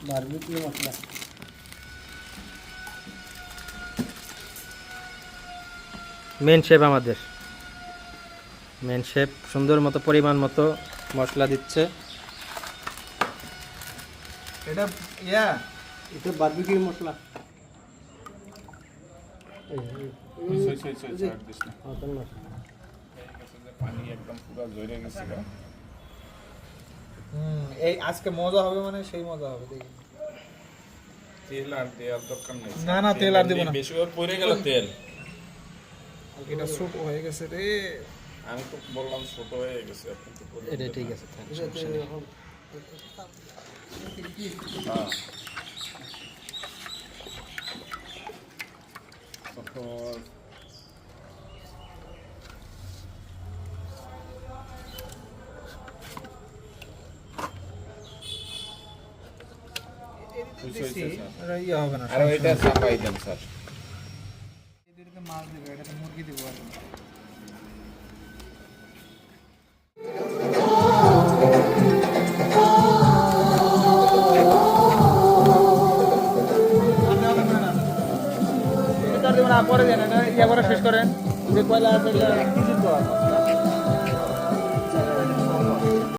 Barbecue মশলা main chef আমাদের main chef সুন্দর মতো পরিমাণ মতো মশলা দিচ্ছে। এটা এটা বারবিকিউ মশলা পানি একদম পুরো জড়ে গেছিল। এই আজকে মজা হবে মানে সেই মজা হবে দেখি। তেল আর দেওয়ার দরকার নেই। না না তেল আর দিব না, বেশি করে পড়ে গেল তেল। এটা ছোট হয়ে গেছে রে। আমি তো বললাম ছোট হয়ে গেছে, আপনি তো বললেন এটা ঠিক আছে, থাক, সমস্যা নেই। হ্যাঁ। তারপর ইয়ে হবে না, আর এটা চাপাই দেন স্যার। এদিকে মাছ দিব, এটাতে মুরগি দিব আর পরে দেন, এটা ইয়া করে শেষ করেন যে কয়লা আছে 1 কেজি তো